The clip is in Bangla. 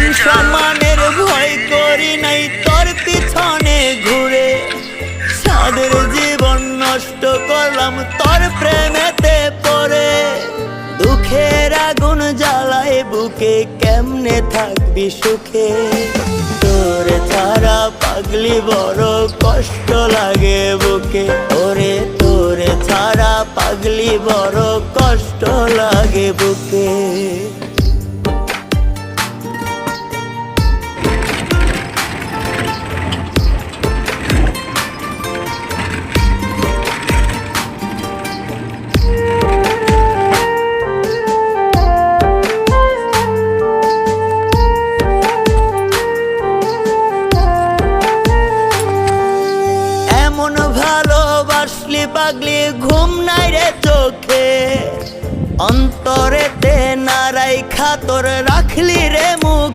মান সম্মানের ভয় করি নাই তোর পিছনে ঘুরে, সাদের জীবন নষ্ট করলাম তোর প্রেমেতে পড়ে। দুঃখের আগুন জ্বালায় বুকে, কেমনে থাকবি সুখে? তোর ছাড়া পাগলি বড় কষ্ট লাগে বুকে, ওরে তোর ছাড়া পাগলি বড় কষ্ট লাগে বুকে। ভালোবাসলি পাগলি ঘুম নাই রে চোখে, অন্তরেতে নারাই খাতর রাখলি রে